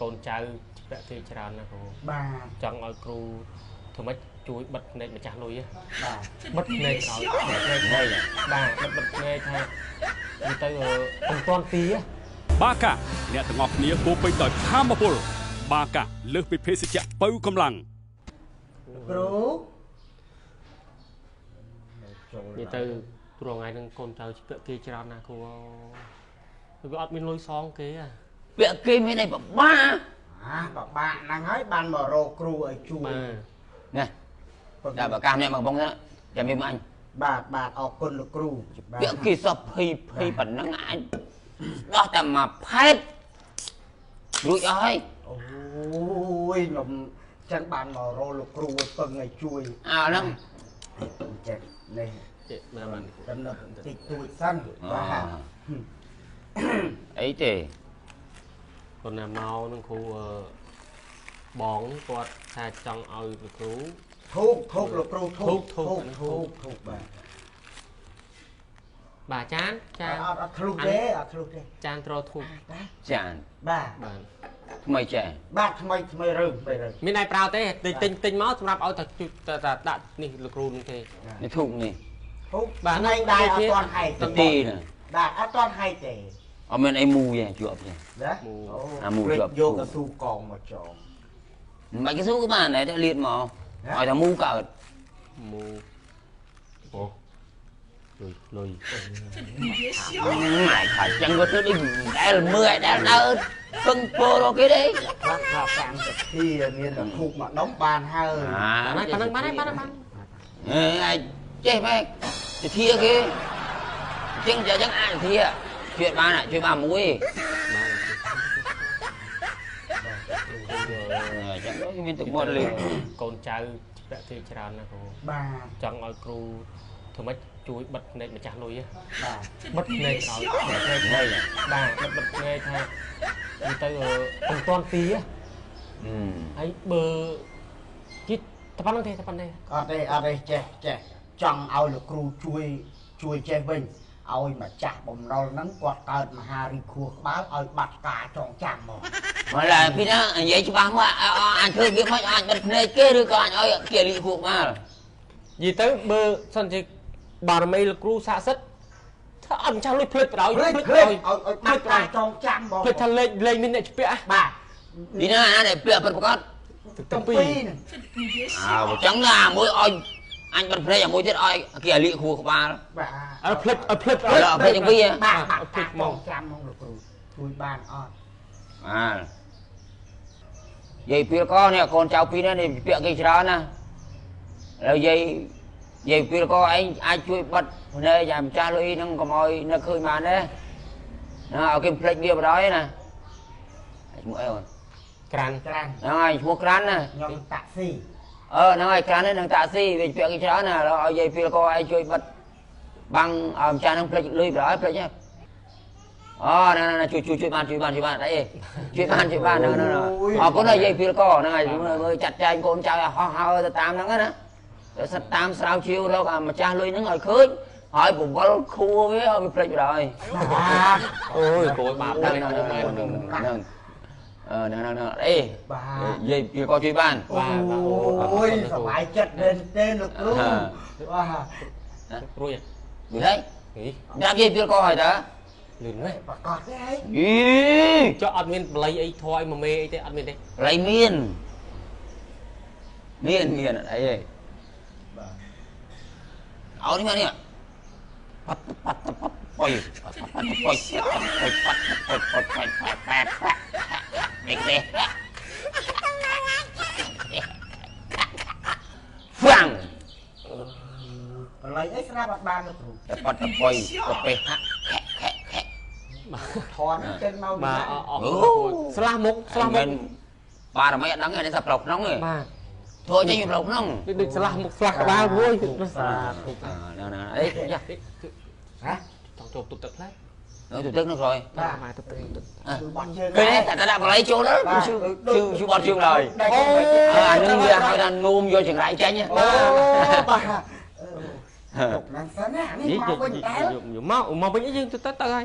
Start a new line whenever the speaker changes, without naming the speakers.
កូនចៅពាក់គេច្រើនណាស់គ្រូបាទចង់ឲ្យគ្រូធ្វើម៉េចជួយបិទភ្នែកម្ចាស់លុយបាទបិទភ្នែកឲ្យបិទភ្នែកបាទបិទភ្នែកថាទៅមិនទាន់ទី
បាកាអ្នកទាំងអស់គ្នាពោពេញដោយធម៌ពលបាកាលើសពីភេសជ្ជៈបើកម្លាំង
គ្រូនិយាយទៅព្រោះថ្ងៃហ្នឹងកូនចៅពាក់គេច្រើនណាស់គ្រូវាអត់មានលុយសងគេ
ពាក់គេមានអីពិបាក
ពិបាកហ្នឹងហើយបានមករកគ្រូឲ្យជួយ
ណែដល់ប្រកាសអ្នកមកបងណាចាំមានអញ
បាទអរគុណលោកគ្រូ
ពាក់គេសោះភ័យប៉ុណ្ណឹងអញដោះតែមកផែតរួចអស់ហើយ
អូយខ្ញុំចឹងបានមករកលោកគ្រូឲ្យពឹងឲ្យជួយ
ហ្នឹង
ចេះនេះ
ណាបាន
ដំណឹងតិចតួចសិនបាទ
អីទេ
គាត់ណាមកនឹងគ្រូបងគាត់ថាចង់ឲ្យលោកគ្រូ
ធូបលោកគ្រូធូប
បាទចាន
អត់ធ្លុះទេ
ចានត្រធូប
ចាន
បាទ
ថ្មីចេះ
បាទថ្មីរើ
មានឯប្រើទេទិញមកសម្រាប់ឲ្យតែដាក់នេះលោកគ្រូនេះទេ
នេះធូបនេះ
ធូបបាទថ្ងៃដែរអត់ទាន់ហែក
ទី
បាទអត់ទាន់ហែកទេ
អត់មានអីមូទេជាប់ទេ
ណា
មូជាប់
យកកស៊ូកងមកចង
មិនកស៊ូក៏បានដែរតែលៀតមកឲ្យតែមូកើត
មូអូលុយ
ម៉ែថាចឹងក៏ទៅដូចដែលមើលដែលដើរពឹងពោរគេទេ
ខ្លះថា30នាទីមានតែធូបមកដុំបានហើយ
ប៉ណ្ណឹងបាន
អាចចេះម៉ែទៅធាគេចឹងអាចធាជួយបានមួយចឹងមានទឹកមាត់លេង
កូនចៅពាក់គេច្រើនណាស់គ្រូ
បាទ
ចង់ឲ្យគ្រូធ្វើម៉េចជួយបិទភ្នែកម្ចាស់លុយ
បាទ
បិទភ្នែកឲ្យបាទបិទភ្នែកថាទៅមិនទាន់ទីហើយបើជិតតែប៉ុណ្្នឹងទេ
អត់ទេចេះចង់ឲ្យលោកគ្រូជួយចេះវិញឲ្យម្ចាស់បំណុលហ្នឹងគាត់កើតមហារីកខួរក្បាលឲ្យបាត់ការចងចាំមក
មកឡើយពីណានិយាយច្បាស់មកអញធ្វើវាមិនអាចបិទភ្នែកគេឬក៏អញឲ្យគេរីកខួរក្បាល
និយាយទៅបើសិនជាបារមីលោកគ្រូស័ក្តិសិទ្ធិថាអត់ម្ចាស់លុយភ្លេចបដ ாய்
ឲ្យបាត់ការចងចាំបង
ភ្លេចថាលេងមានអ្នកឆ្ពាក់
បាទ
ពីណាដែលពាក់ប្រកាស
ទាំងពីរ
ចឹងណាមួយឲ្យអញបិទភ្នែកមួយទៀតឲ្យគេរីកខួរក្បាល
បាទភ្លេច
ទាំងពីរ
បាទភ្លេចមកចាំមកលោកគ្រូជួយបានអត់
យាយពីលកនេះកូនចៅពីរនេះពាក់គេច្រើនណាហើយយាយពីលកឯងអាចជួយបិទភ្នែកឲ្យម្ចាស់លុយហ្នឹងកុំឲ្យនឹកឃើញបានទេណាឲ្យគេភ្លេចវាបដ ாய் ណាឈ្មោះអីអូន
ក្រាន់
ហ្នឹងហើយឈ្មោះក្រាន់ណា
ខ្ញុំតាក់ស៊ី
ហ្នឹងហើយក្រាន់នេះនឹងតាក់ស៊ីវាពាក់គេច្រើនណាឲ្យយាយពីលកឯងជួយបិទបាំងឲ្យម្ចាស់ហ្នឹងភ្លេចលុយបដ ாய் ភ្លេចហ្នឹងណាជួយបានអីជួយបានហ្នឹងអរគុណហើយយាយពីលកហ្នឹងហើយមើលចាត់ចែងកូនចៅឲ្យហោះហើទៅតាមហ្នឹងណាទៅសិតតាមស្រាវជ្រាវរកអាម្ចាស់លុយហ្នឹងឲ្យឃើញហើយបវលខួរវាឲ្យវាភ្លេចបដ ாய்
អូយកូនបាបដែរហ្នឹង
អេយាយពីលកជួយបាន
អូយសប្បាយចិត្តមែនទេលោកគ្រូ
បាទរួច
ហើយដាក់យាយពីលកឲ្យតើ
លឿនណាស់
ប្រកាសទេ
ចុះអត់មានបល័យអីធွာយមួយមេអីទេអត់មានទេ
បល័យមានអត់អីទេបាទអោនេះមកនេះប៉ាត់បុយនេះទេហ្វាំង
បល័យអីស្រាប់អត់បានលោកគ្រូ
ប៉ាត់បុយទៅពេហាក់
ថនចេញមក
បាទស្លាស់មុខ
បារមីអត់ដឹងទេសាប្រុសក្នុងទេ
បាទ
ធ្វើចេញពីប្រុសក្នុង
ដូចស្លាស់មុខស្លាស់ក្បាលមួយ
ណាអីយ៉ា
ហ៎ចង់ចូលទុកទឹកខ្លះ
ទុកទឹកនោះក្រោយ
បាទទុកទឹក
បត់ជើងគេតែដាក់បល័យចូលទៅជឺបត់ជើងឡើយអានេះវាហៅថានោមយកចង្រៃចេញ
បាទទុកឡើងសិនណានេះមកវិញតែ
មកវិញយើងទៅហើយ